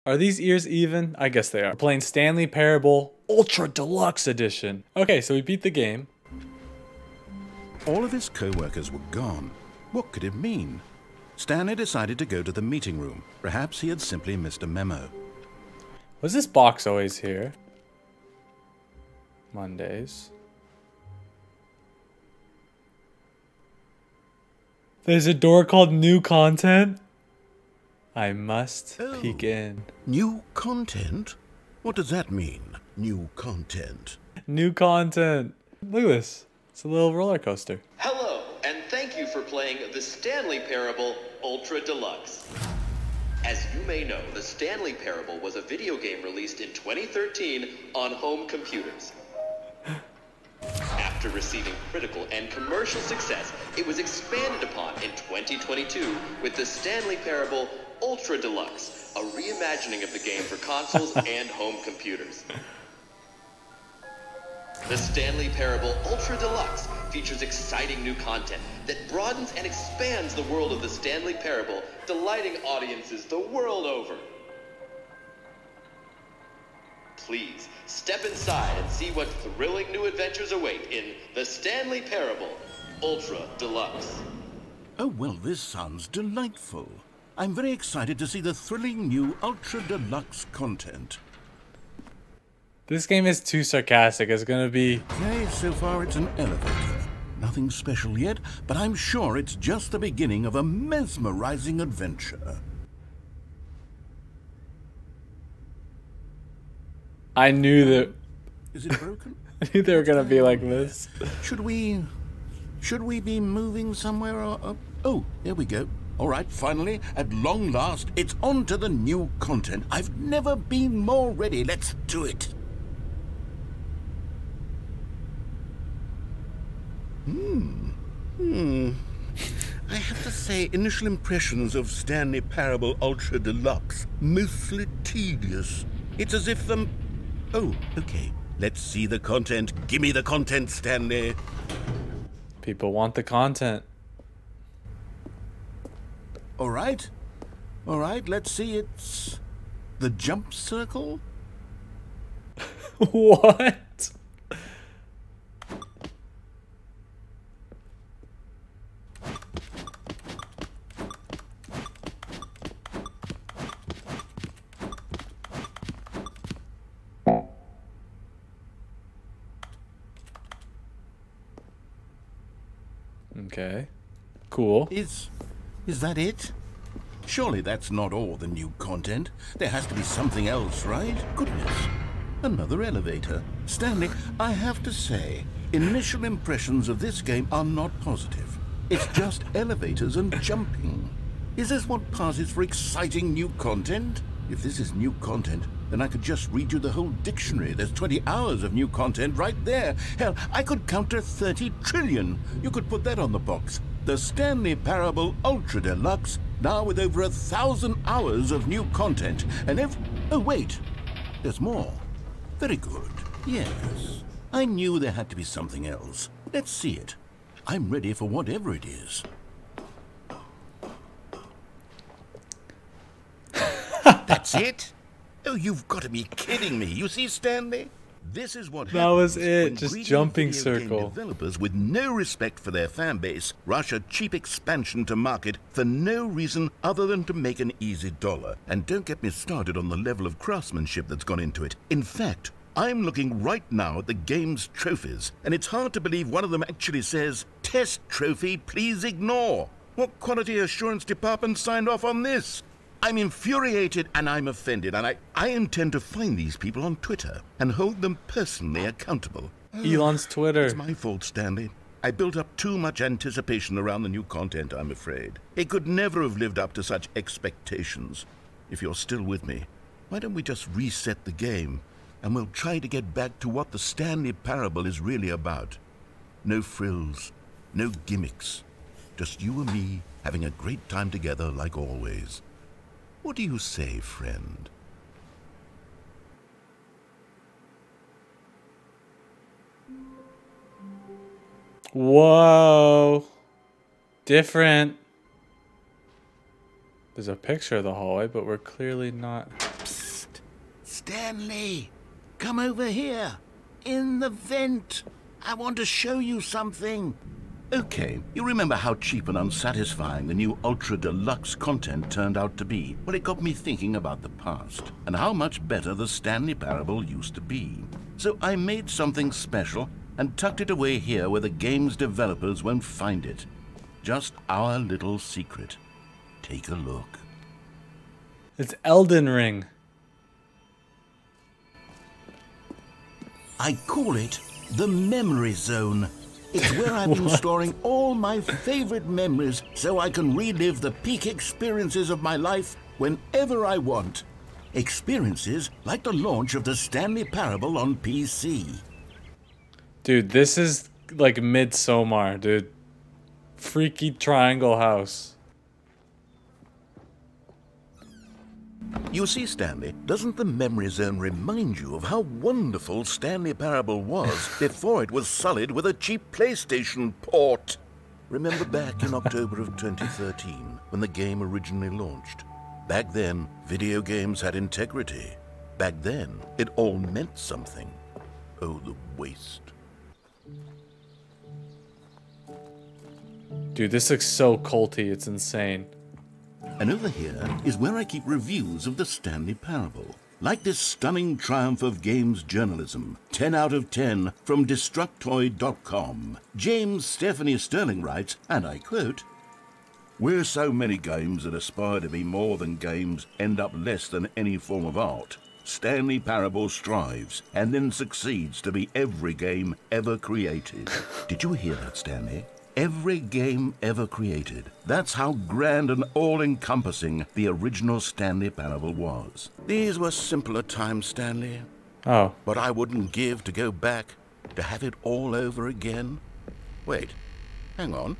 Are these ears even? I guess they are. We're playing Stanley Parable Ultra Deluxe Edition. Okay, so we beat the game. All of his co-workers were gone. What could it mean? Stanley decided to go to the meeting room. Perhaps he had simply missed a memo. Was this box always here? Mondays. There's a door called New Content. I must peek in. New content? What does that mean? New content. New content. Look at this. It's a little roller coaster. Hello, and thank you for playing the Stanley Parable Ultra Deluxe. As you may know, the Stanley Parable was a video game released in 2013 on home computers. After receiving critical and commercial success, it was expanded upon in 2022 with the Stanley Parable Ultra Deluxe, a reimagining of the game for consoles and home computers. The Stanley Parable Ultra Deluxe features exciting new content that broadens and expands the world of the Stanley Parable, delighting audiences the world over. Please, step inside and see what thrilling new adventures await in the Stanley Parable Ultra Deluxe. Oh, well, this sounds delightful. I'm very excited to see the thrilling new Ultra Deluxe content. This game is too sarcastic. It's gonna be... Okay, so far it's an elevator. Nothing special yet, but I'm sure it's just the beginning of a mesmerizing adventure. I knew that... Is it broken? I knew they were gonna be like this. Should we be moving somewhere? Oh, there we go. All right, finally, at long last, it's on to the new content. I've never been more ready. Let's do it. I have to say, initial impressions of Stanley Parable Ultra Deluxe, mostly tedious. It's as if Oh, okay. Let's see the content. Give me the content, Stanley. People want the content. All right, let's see. It's the jump circle. What? Okay. Cool. Is that it? Surely that's not all the new content. There has to be something else, right? Goodness. Another elevator. Stanley, I have to say, initial impressions of this game are not positive. It's just elevators and jumping. Is this what passes for exciting new content? If this is new content, then I could just read you the whole dictionary. There's 20 hours of new content right there. Hell, I could count to 30 trillion. You could put that on the box. The Stanley Parable Ultra Deluxe, now with over 1,000 hours of new content. And oh, wait. There's more. Very good. Yes. I knew there had to be something else. Let's see it. I'm ready for whatever it is. That's it? Oh, you've got to be kidding me. You see, Stanley? This is what That was happens it, when just greedy jumping video game circle. developers with no respect for their fan base rush a cheap expansion to market for no reason other than to make an easy dollar. And don't get me started on the level of craftsmanship that's gone into it. In fact, I'm looking right now at the game's trophies, and it's hard to believe one of them actually says, "Test trophy, please ignore." What quality assurance department signed off on this? I'm infuriated and I'm offended, and I intend to find these people on Twitter and hold them personally accountable. Elon's Twitter. It's my fault, Stanley. I built up too much anticipation around the new content, I'm afraid. It could never have lived up to such expectations. If you're still with me, why don't we just reset the game, and we'll try to get back to what the Stanley Parable is really about. No frills, no gimmicks. Just you and me having a great time together like always. What do you say, friend? Whoa. Different. There's a picture of the hallway, but we're clearly not... Stanley, come over here. In the vent. I want to show you something. Okay, you remember how cheap and unsatisfying the new Ultra Deluxe content turned out to be? Well, it got me thinking about the past and how much better the Stanley Parable used to be. So I made something special and tucked it away here where the game's developers won't find it. Just our little secret. Take a look. It's Elden Ring. I call it the Memory Zone. It's where I've been storing all my favorite memories so I can relive the peak experiences of my life whenever I want. Experiences like the launch of the Stanley Parable on PC. Dude, this is like Midsommar, dude. Freaky triangle house. You see, Stanley, doesn't the Memory Zone remind you of how wonderful Stanley Parable was before it was sullied with a cheap PlayStation port? Remember back in October of 2013, when the game originally launched? Back then, video games had integrity. Back then, it all meant something. Oh, the waste. Dude, this looks so culty, it's insane. And over here is where I keep reviews of the Stanley Parable. Like this stunning triumph of games journalism, 10 out of 10 from Destructoid.com. James Stephanie Sterling writes, and I quote, "Where so many games that aspire to be more than games end up less than any form of art, Stanley Parable strives and then succeeds to be every game ever created." Did you hear that, Stanley? Every game ever created. That's how grand and all-encompassing the original Stanley Parable was. These were simpler times, Stanley. Oh. But I wouldn't give to go back, to have it all over again. Wait, hang on.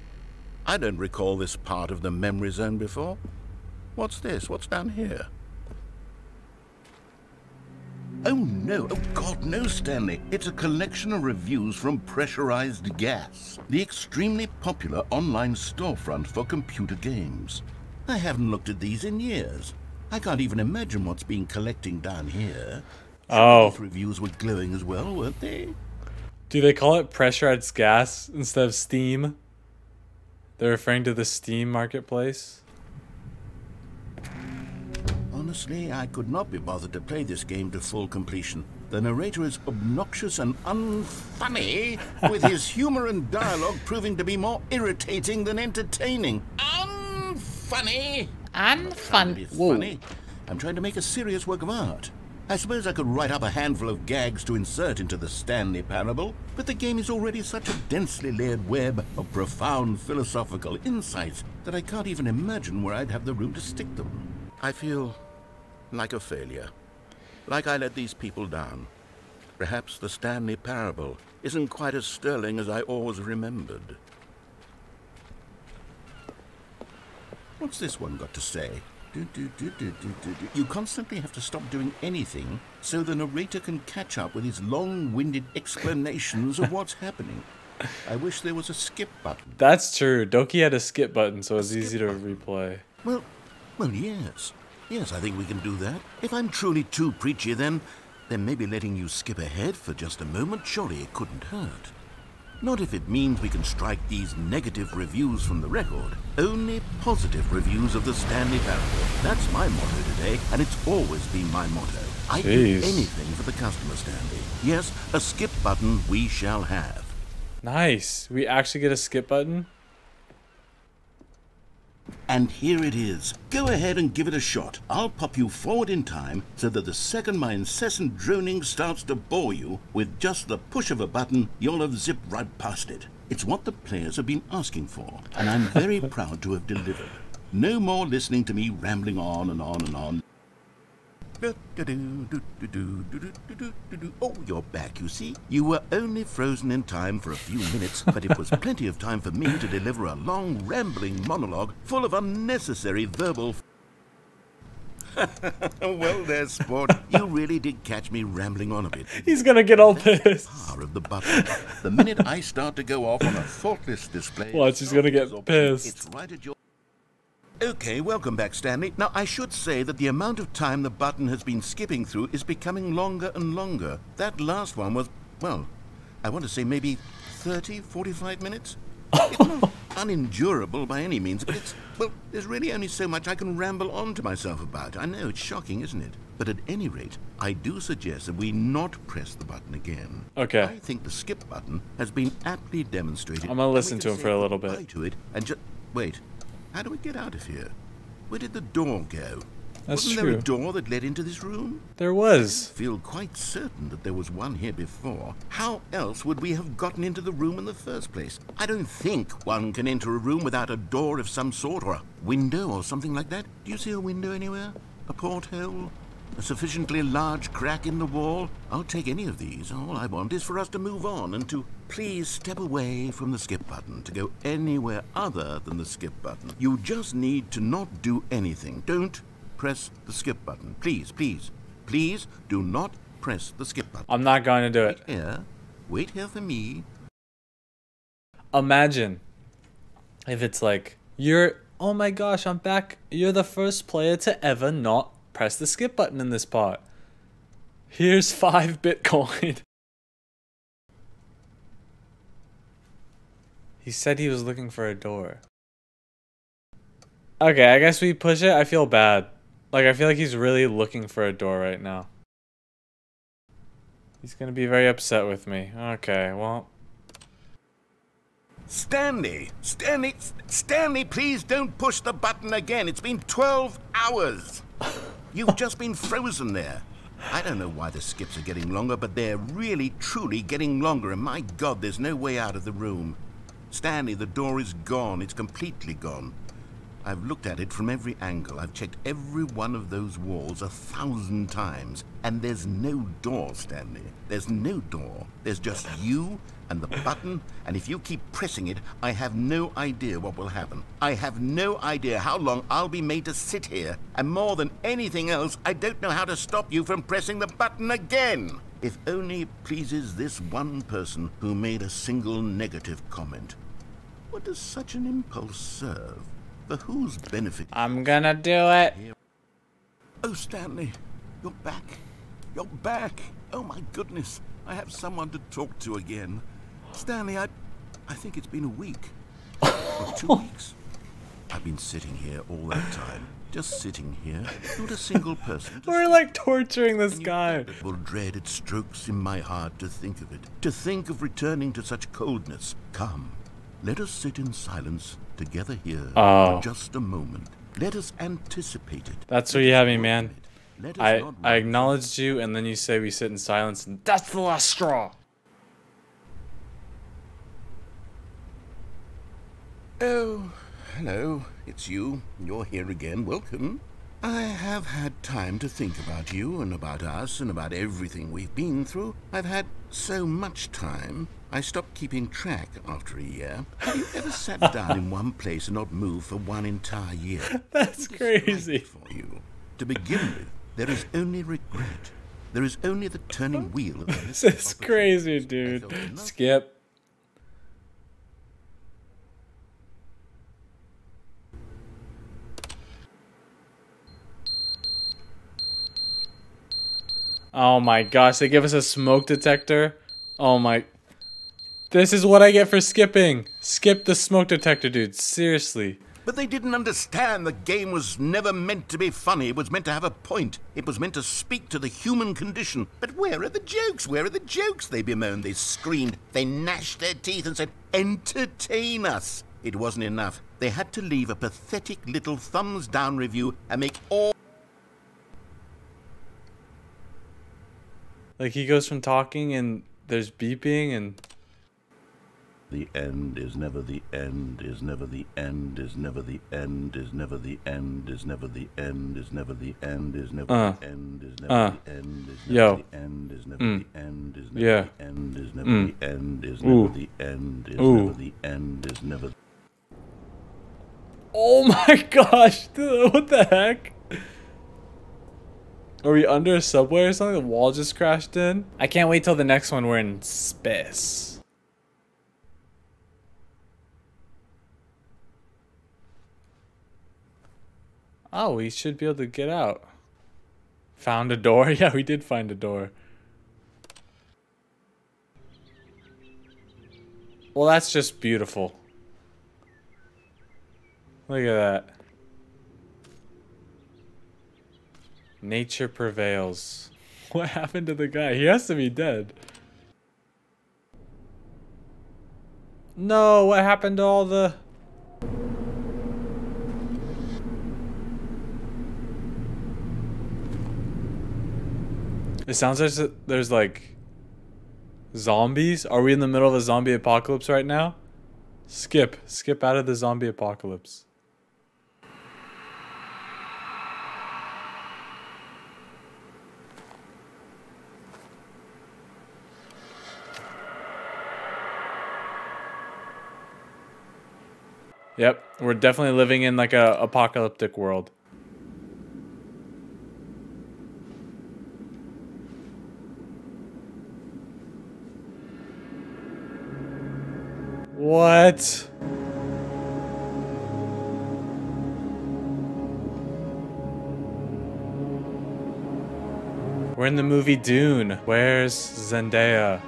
I don't recall this part of the Memory Zone before. What's this? What's down here? Oh no, oh God, no, Stanley. It's a collection of reviews from Pressurized Gas, the extremely popular online storefront for computer games. I haven't looked at these in years. I can't even imagine what's been collecting down here. Oh. These reviews were glowing as well, weren't they? Do they call it pressurized gas instead of Steam? They're referring to the Steam marketplace? Honestly, I could not be bothered to play this game to full completion. The narrator is obnoxious and unfunny, with his humor and dialogue proving to be more irritating than entertaining. Unfunny! Unfunny. Funny. I'm trying to make a serious work of art. I suppose I could write up a handful of gags to insert into the Stanley Parable, but the game is already such a densely layered web of profound philosophical insights that I can't even imagine where I'd have the room to stick them. I feel like a failure. Like I let these people down. Perhaps the Stanley Parable isn't quite as sterling as I always remembered. What's this one got to say? You constantly have to stop doing anything so the narrator can catch up with his long-winded explanations of what's happening. I wish there was a skip button. That's true. Doki had a skip button, so it's easy to replay. Well, yes. Yes, I think we can do that. If I'm truly too preachy, then maybe letting you skip ahead for just a moment, surely it couldn't hurt. Not if it means we can strike these negative reviews from the record. Only positive reviews of the Stanley Parable. That's my motto today, and it's always been my motto. I'd do anything for the customer, Stanley. Yes, a skip button we shall have. Nice. We actually get a skip button? And here it is. Go ahead and give it a shot. I'll pop you forward in time so that the second my incessant droning starts to bore you, with just the push of a button, you'll have zipped right past it. It's what the players have been asking for, and I'm very proud to have delivered. No more listening to me rambling on and on and on. Oh, you're back, you see. You were only frozen in time for a few minutes, but it was plenty of time for me to deliver a long, rambling monologue full of unnecessary verbal... Well there, sport. You really did catch me rambling on a bit. He's gonna get all pissed. Power of the button. The minute I start to go off on a thoughtless display... Watch, he's gonna get pissed. It's right at your... Okay, welcome back, Stanley. Now, I should say that the amount of time the button has been skipping through is becoming longer and longer. That last one was, well, I want to say maybe 30, 45 minutes? It's not unendurable by any means, but it's, well, there's really only so much I can ramble on to myself about. I know, it's shocking, isn't it? But at any rate, I do suggest that we not press the button again. Okay. I think the skip button has been aptly demonstrated. I'm gonna listen to him for a little bit. Goodbye to it and just wait. How do we get out of here? Where did the door go? That's Wasn't true. there a door that led into this room? There was. I feel quite certain that there was one here before. How else would we have gotten into the room in the first place? I don't think one can enter a room without a door of some sort, or a window or something like that. Do you see a window anywhere? A porthole? A sufficiently large crack in the wall? I'll take any of these. All I want is for us to move on and to please step away from the skip button, to go anywhere other than the skip button. You just need to not do anything. Don't press the skip button. Please, please, please do not press the skip button. I'm not going to do it. Wait here for me. Imagine if it's like, oh my gosh, I'm back. You're the first player to ever not press the skip button in this part. Here's 5 Bitcoin. He said he was looking for a door. Okay, I guess we push it. I feel bad. Like, I feel like he's really looking for a door right now. He's gonna be very upset with me. Okay, well. Stanley, please don't push the button again. It's been 12 hours. You've just been frozen there. I don't know why the skips are getting longer, but they're really, truly getting longer. And my God, there's no way out of the room. Stanley, the door is gone. It's completely gone. I've looked at it from every angle. I've checked every one of those walls 1,000 times. And there's no door, Stanley. There's no door. There's just you and the button. And if you keep pressing it, I have no idea what will happen. I have no idea how long I'll be made to sit here. And more than anything else, I don't know how to stop you from pressing the button again. If only it pleases this one person who made a single negative comment. What does such an impulse serve? For whose benefit? I'm gonna do it. Oh, Stanley, you're back. You're back. Oh, my goodness. I have someone to talk to again. Stanley, I think it's been a week. Or 2 weeks. I've been sitting here all that time. Just sitting here. Not a single person. We're like torturing this guy. Will dread it strokes in my heart to think of it. To think of returning to such coldness. Come, let us sit in silence together here for just a moment. Let us anticipate it. That's where you have me, man. I acknowledged you, and then you say we sit in silence, and that's the last straw. Oh, hello. It's you. You're here again. Welcome. I have had time to think about you and about us and about everything we've been through. I've had so much time. I stopped keeping track after a year. Have you ever sat down in one place and not moved for one entire year? That's crazy. For you. To begin with, there is only regret. There is only the turning wheel. This is crazy, dude. Skip. Oh my gosh, they give us a smoke detector. Oh my. This is what I get for skipping. Skip the smoke detector, dude. Seriously. But they didn't understand the game was never meant to be funny. It was meant to have a point. It was meant to speak to the human condition. But where are the jokes? Where are the jokes? They bemoaned, they screamed, they gnashed their teeth and said, entertain us. It wasn't enough. They had to leave a pathetic little thumbs down review and make all... Like, he goes from talking and there's beeping and... The end is never the end, is never the end, is never the end, is never the end, is never the end, is never the end, is never the end, is never the end, is never the end, is never the end, is never the end, is never the end, is never the end, is never the end, is never... Oh my gosh, dude, what the heck? Are we under a subway or something? The wall just crashed in? I can't wait till the next one we're in space. Oh, we should be able to get out. Found a door? Yeah, we did find a door. Well, that's just beautiful. Look at that. Nature prevails. What happened to the guy? He has to be dead. No, what happened to all the... It sounds like there's like zombies. Are we in the middle of a zombie apocalypse right now? Skip out of the zombie apocalypse. Yep, we're definitely living in like a apocalyptic world. What? We're in the movie Dune. Where's Zendaya?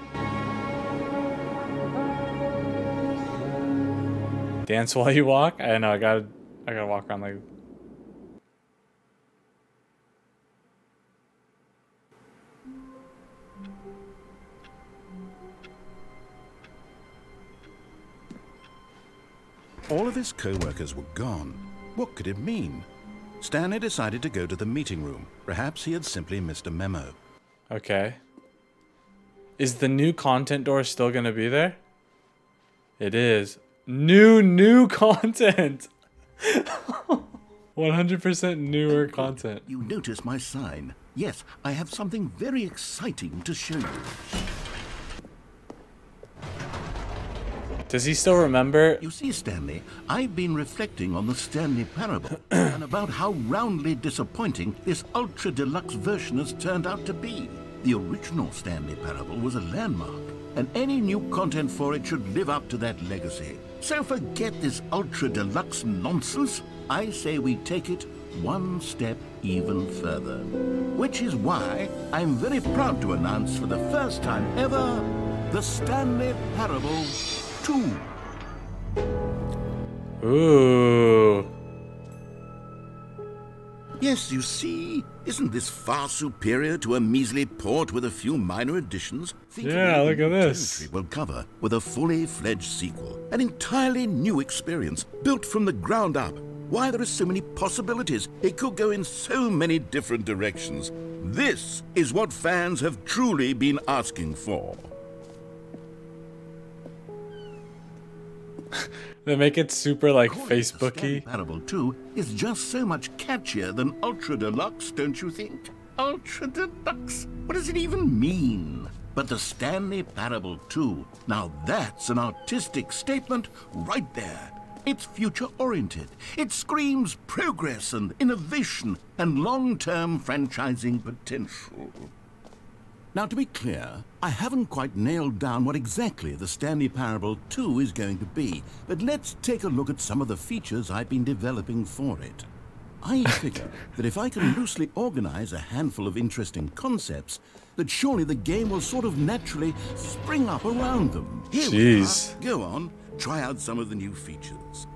Dance while you walk? I know, I gotta walk around like... All of his co-workers were gone. What could it mean? Stanley decided to go to the meeting room. Perhaps he had simply missed a memo. Okay. Is the new content door still gonna be there? It is. New content! 100% newer content. You notice my sign? Yes, I have something very exciting to show you. Does he still remember? You see, Stanley, I've been reflecting on the Stanley Parable and about how roundly disappointing this ultra deluxe version has turned out to be. The original Stanley Parable was a landmark, and any new content for it should live up to that legacy. So forget this ultra deluxe nonsense. I say we take it one step even further. Which is why I'm very proud to announce for the first time ever, the Stanley Parable 2. Ooh. Yes, you see, isn't this far superior to a measly port with a few minor additions? Think Yeah, of look at this. territory we'll cover with a fully fledged sequel, an entirely new experience built from the ground up. Why, there are so many possibilities. It could go in so many different directions. This is what fans have truly been asking for. They make it super like Calling it the Stanley Facebooky. Parable 2 is just so much catchier than Ultra Deluxe, don't you think? Ultra Deluxe? What does it even mean? But the Stanley Parable 2, now that's an artistic statement right there. It's future-oriented. It screams progress and innovation and long-term franchising potential. Now, to be clear, I haven't quite nailed down what exactly the Stanley Parable 2 is going to be, but let's take a look at some of the features I've been developing for it. I figure that if I can loosely organize a handful of interesting concepts, that surely the game will sort of naturally spring up around them. Here Jeez. we are. Go on, try out some of the new features.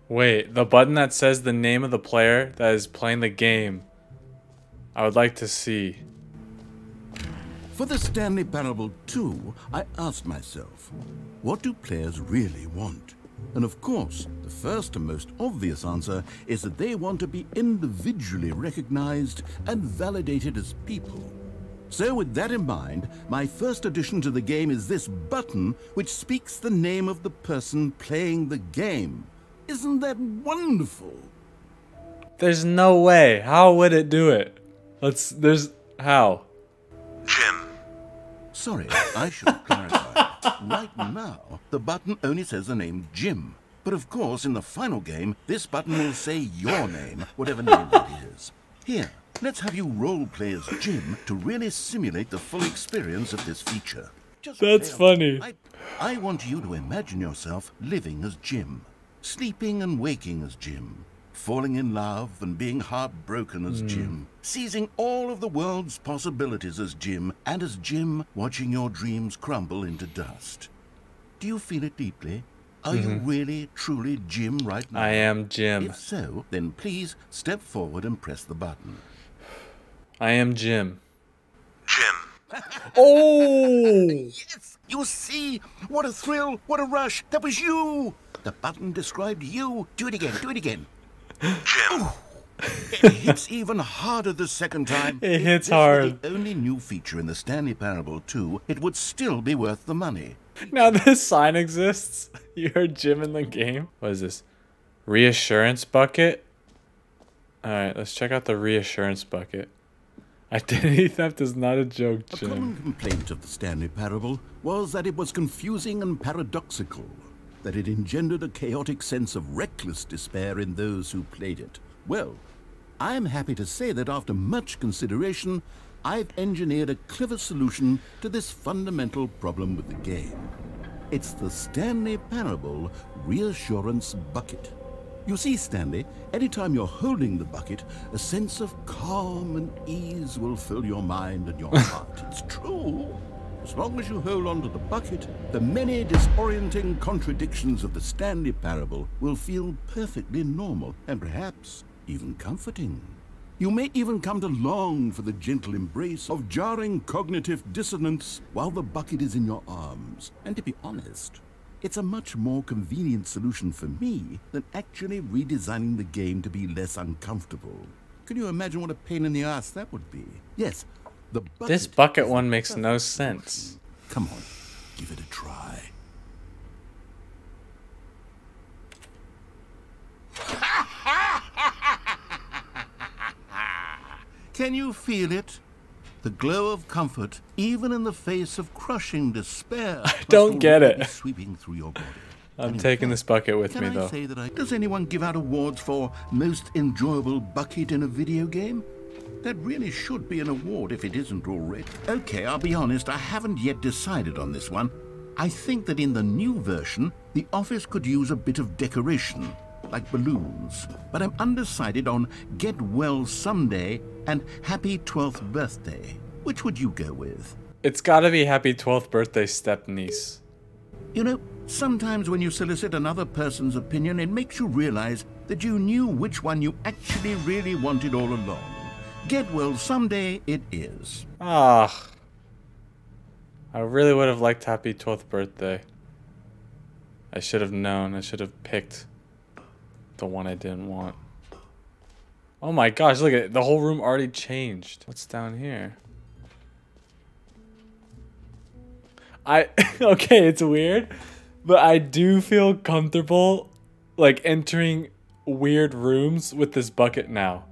Wait, the button that says the name of the player that is playing the game. I would like to see. For the Stanley Parable 2, I asked myself, what do players really want? And of course, the first and most obvious answer is that they want to be individually recognized and validated as people. So with that in mind, my first addition to the game is this button which speaks the name of the person playing the game. Isn't that wonderful? There's no way. How would it do it? How? Jim. Sorry, I should clarify. Right now, the button only says the name Jim. But of course, in the final game, this button will say your name, whatever name it is. Here, let's have you role-play as Jim to really simulate the full experience of this feature. Just That's play funny. I want you to imagine yourself living as Jim. sleeping and waking as Jim, falling in love and being heartbroken as Jim, seizing all of the world's possibilities as Jim, and as Jim watching your dreams crumble into dust. Do you feel it deeply? Are you really, truly Jim right now? I am Jim. If so, then please step forward and press the button. I am Jim. Jim. Oh! Yes! You see? What a thrill! What a rush! That was you! The button described you. Do it again. Do it again. Jim. It hits even harder the second time. It hits If this hard. were the only new feature in the Stanley Parable 2, it would still be worth the money. Now this sign exists. You heard Jim in the game. What is this? Reassurance Bucket? Alright, let's check out the Reassurance Bucket. Identity theft is not a joke, A Jim. common complaint of the Stanley Parable was that it was confusing and paradoxical, that it engendered a chaotic sense of reckless despair in those who played it. Well, I am happy to say that after much consideration, I've engineered a clever solution to this fundamental problem with the game. It's the Stanley Parable Reassurance Bucket. You see, Stanley, anytime you're holding the bucket, a sense of calm and ease will fill your mind and your heart. It's true. As long as you hold on to the bucket, the many disorienting contradictions of the Stanley Parable will feel perfectly normal and perhaps even comforting. You may even come to long for the gentle embrace of jarring cognitive dissonance while the bucket is in your arms. And to be honest, it's a much more convenient solution for me than actually redesigning the game to be less uncomfortable. Can you imagine what a pain in the ass that would be? Yes, the bucket. This bucket one makes no sense. Come on, give it a try. Can you feel it? The glow of comfort, even in the face of crushing despair. I don't get it. Sweeping through your body. I'm taking this bucket with me, though. Say that Does anyone give out awards for most enjoyable bucket in a video game? That really should be an award if it isn't already. Okay, I'll be honest, I haven't yet decided on this one. I think that in the new version, the office could use a bit of decoration, like balloons. But I'm undecided on Get Well Someday and Happy 12th Birthday. Which would you go with? It's gotta be Happy 12th Birthday, step-niece. You know, sometimes when you solicit another person's opinion, it makes you realize that you knew which one you actually really wanted all along. Get Well Someday it is. Ah. I really would have liked Happy 12th Birthday. I should have known. I should have picked the one I didn't want. Oh my gosh, look at it. The whole room already changed. What's down here? Okay, it's weird, but I do feel comfortable like entering weird rooms with this bucket now.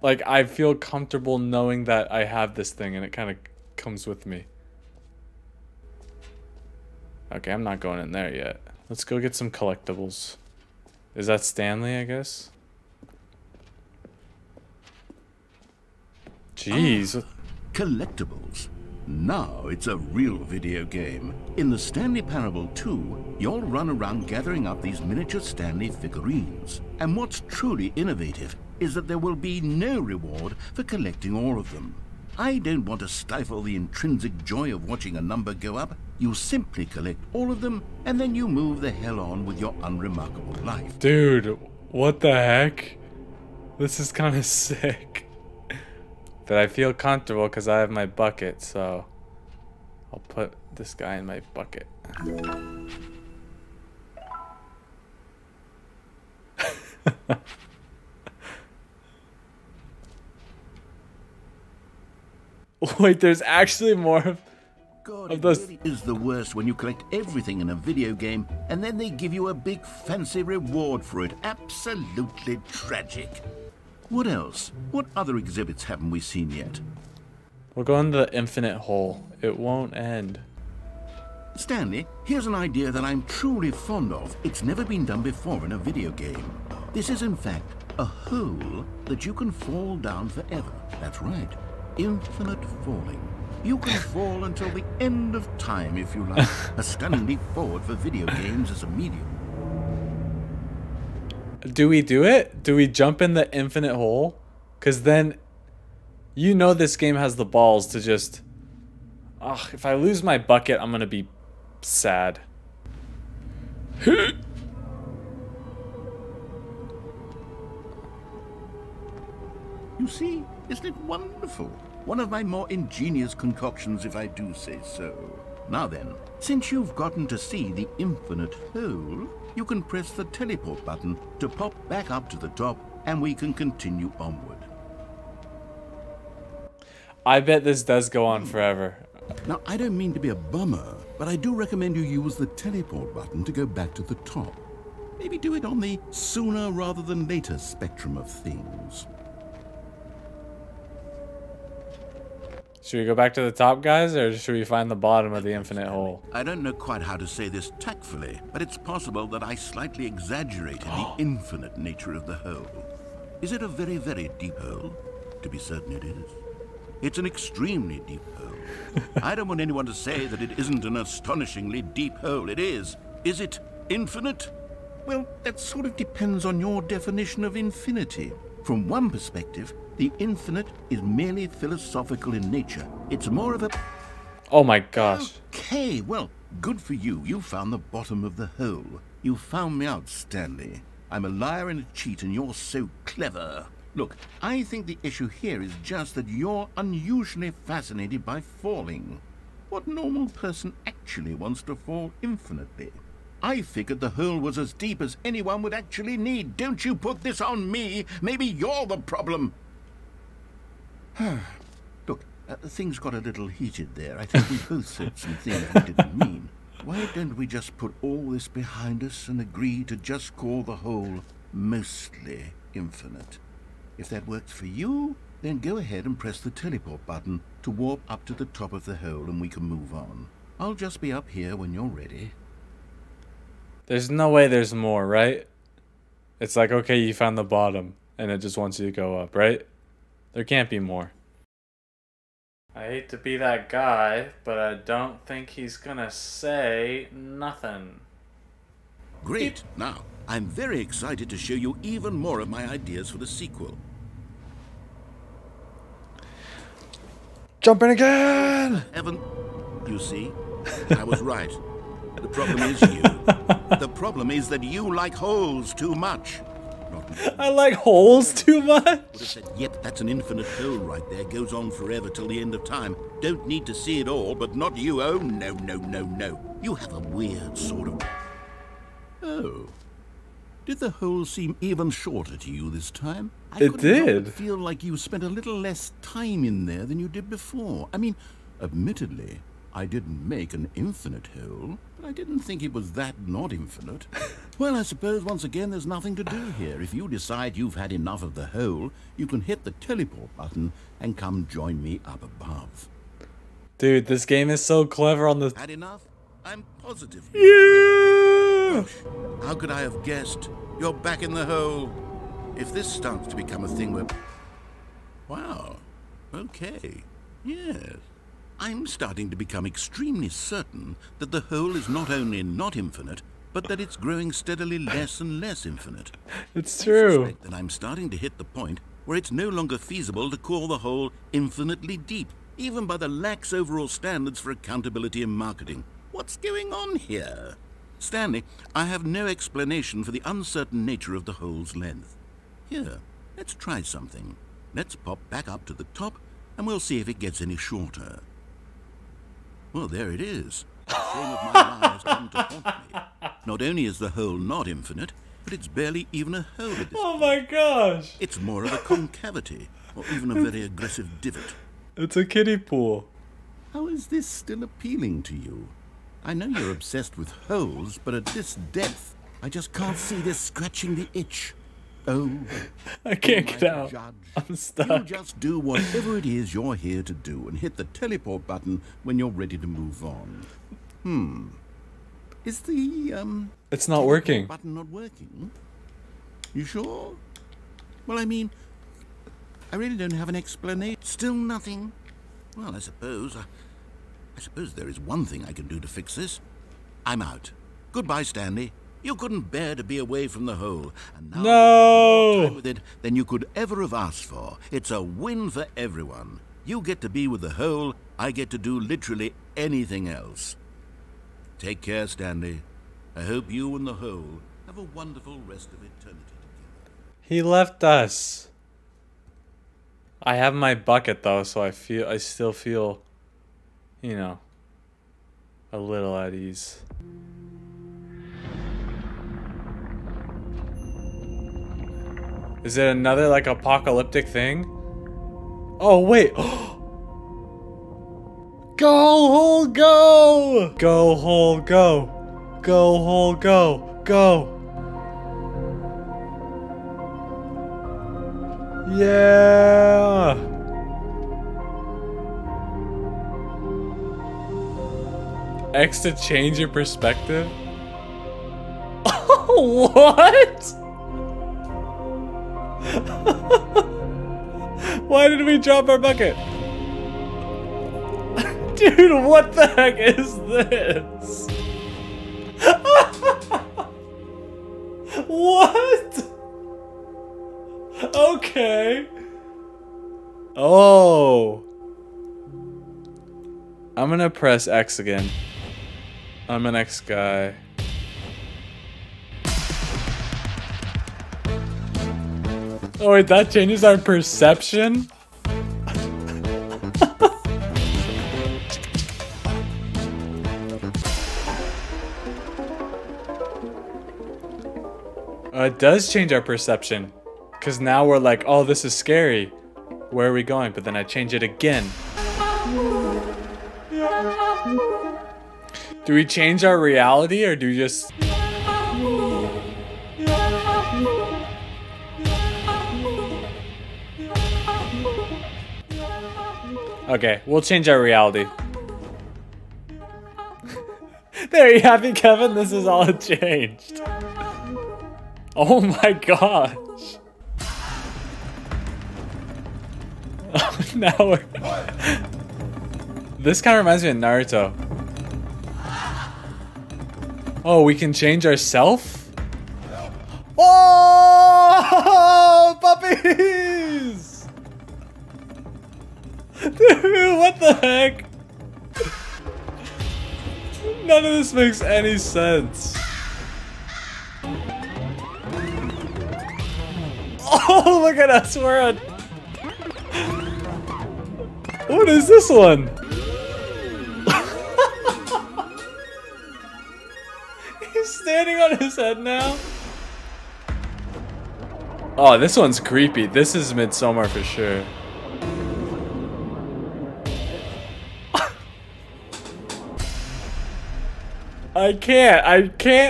Like, I feel comfortable knowing that I have this thing and it kind of comes with me. Okay, I'm not going in there yet. Let's go get some collectibles. Is that Stanley, I guess? Jeez. Collectibles. Now it's a real video game. In the Stanley Parable 2, you'll run around gathering up these miniature Stanley figurines. And what's truly innovative is that there will be no reward for collecting all of them. I don't want to stifle the intrinsic joy of watching a number go up. You simply collect all of them, and then you move the hell on with your unremarkable life. Dude, what the heck? This is kind of sick. But I feel comfortable because I have my bucket, so I'll put this guy in my bucket. Wait, there's actually more of God, of it those. really is the worst when you collect everything in a video game and then they give you a big fancy reward for it. Absolutely tragic. What else? What other exhibits haven't we seen yet? We'll go into the infinite hole. It won't end. Stanley, here's an idea that I'm truly fond of. It's never been done before in a video game. This is in fact a hole that you can fall down forever. That's right. Infinite falling. You can fall until the end of time if you like. A stunning leap forward for video games as a medium. Do we do it? Do we jump in the infinite hole? Because then, you know this game has the balls to just... Ugh, if I lose my bucket, I'm going to be sad. You see, isn't it wonderful? One of my more ingenious concoctions, if I do say so. Now then, since you've gotten to see the infinite hole, you can press the teleport button to pop back up to the top, and we can continue onward. I bet this does go on forever. Now, I don't mean to be a bummer, but I do recommend you use the teleport button to go back to the top. Maybe do it on the sooner rather than later spectrum of things. Should we go back to the top, guys, or should we find the bottom of the infinite hole? I don't know quite how to say this tactfully, but it's possible that I slightly exaggerated the infinite nature of the hole. Is it a very, very deep hole? To be certain it is. It's an extremely deep hole. I don't want anyone to say that it isn't an astonishingly deep hole. It is. Is it infinite? Well, that sort of depends on your definition of infinity. From one perspective, the infinite is merely philosophical in nature. It's more of a... Oh my gosh. Okay, well, good for you. You found the bottom of the hole. You found me out, Stanley. I'm a liar and a cheat, and you're so clever. Look, I think the issue here is just that you're unusually fascinated by falling. What normal person actually wants to fall infinitely? I figured the hole was as deep as anyone would actually need. Don't you put this on me. Maybe you're the problem. Look, things got a little heated there. I think we both said some things we didn't mean. Why don't we just put all this behind us and agree to just call the hole mostly infinite? If that works for you, then go ahead and press the teleport button to warp up to the top of the hole and we can move on. I'll just be up here when you're ready. There's no way there's more, right? It's like, okay, you found the bottom, and it just wants you to go up, right? There can't be more. I hate to be that guy, but I don't think he's gonna say nothing. Great. Now, I'm very excited to show you even more of my ideas for the sequel. Jumping again! Evan, you see, I was right. The problem is you. The problem is that you like holes too much. Not me. I like holes too much? Would have said, yep, that's an infinite hole right there. Goes on forever till the end of time. Don't need to see it all, but not you. Oh, no, no, no, no. You have a weird sort of... Oh. Did the hole seem even shorter to you this time? It did. I feel like you spent a little less time in there than you did before. I mean, admittedly, I didn't make an infinite hole, but I didn't think it was that not infinite. Well, I suppose once again there's nothing to do here. If you decide you've had enough of the hole, you can hit the teleport button and come join me up above. Dude, this game is so clever on the... Had enough? I'm positive. Yeah! Gosh, how could I have guessed? You're back in the hole. If this starts to become a thing where... Wow. Okay. Yes. I'm starting to become extremely certain that the hole is not only not infinite, but that it's growing steadily less and less infinite. It's true. I suspect that I'm starting to hit the point where it's no longer feasible to call the hole infinitely deep, even by the lax overall standards for accountability and marketing. What's going on here? Stanley, I have no explanation for the uncertain nature of the hole's length. Here, let's try something. Let's pop back up to the top, and we'll see if it gets any shorter. Well, there it is. The shame of my lie has come to haunt me. Not only is the hole not infinite, but it's barely even a hole at this Oh my gosh! It's more of a concavity, or even a very aggressive divot. It's a kiddie pool. How is this still appealing to you? I know you're obsessed with holes, but at this depth, I just can't see this scratching the itch. Oh, I can't get almighty out. Judge, I'm stuck. you just do whatever it is you're here to do and hit the teleport button when you're ready to move on. Is the, It's not working. button not working? You sure? Well, I mean, I really don't have an explanation. Still nothing? Well, I suppose there is one thing I can do to fix this. I'm out. Goodbye, Stanley. You couldn't bear to be away from the hole, and now No! you get more time with it than you could ever have asked for. It's a win for everyone. You get to be with the hole, I get to do literally anything else. Take care, Stanley. I hope you and the hole have a wonderful rest of eternity together. He left us. I have my bucket though, so I still feel, you know, a little at ease. Is it another like apocalyptic thing? Oh wait. Go hole go! Go hole go! Go hole go! Go! Yeah! X to change your perspective? What? Why did we drop our bucket? Dude, what the heck is this? What? Okay. Oh. I'm gonna press X again. I'm an X guy. Oh wait, that changes our perception? It does change our perception. Because now we're like, oh, this is scary. Where are we going? But then I change it again. Do we change our reality or do we just... Okay, we'll change our reality. There you have it, Kevin. This is all changed. Oh my gosh. Oh, now we're... This kind of reminds me of Naruto. Oh, we can change ourself? Oh, puppies! Dude, what the heck? None of this makes any sense. Oh, look at us, we're on... What is this one? He's standing on his head now. Oh, this one's creepy. This is Midsommar for sure. I can't,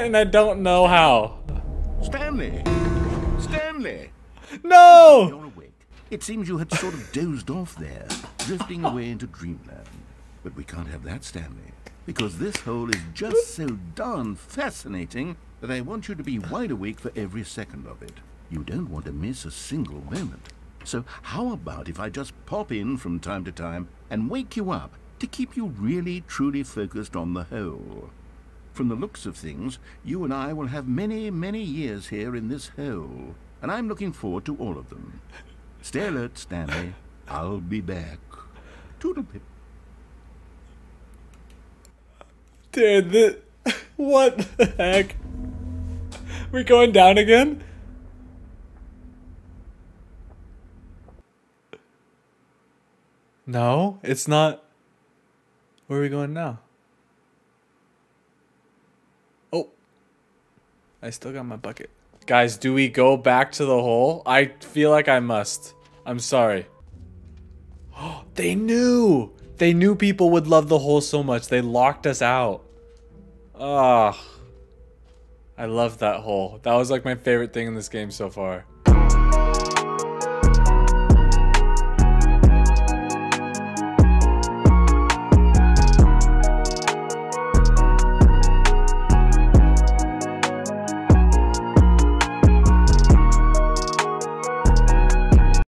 and I don't know how. Stanley! Stanley! No! You're awake. It seems you had sort of dozed off there, drifting away into dreamland. But we can't have that, Stanley, because this hole is just so darn fascinating that I want you to be wide awake for every second of it. You don't want to miss a single moment. So how about if I just pop in from time to time and wake you up to keep you really, truly focused on the hole? From the looks of things, you and I will have many, many years here in this hole, and I'm looking forward to all of them. Stay alert, Stanley. I'll be back. Toodlepip. Dude, what the heck? We're going down again? No, it's not. Where are we going now? Oh. I still got my bucket. Guys, do we go back to the hole? I feel like I must. I'm sorry. Oh, they knew! They knew people would love the hole so much. They locked us out. Ah. I love that hole. That was like my favorite thing in this game so far.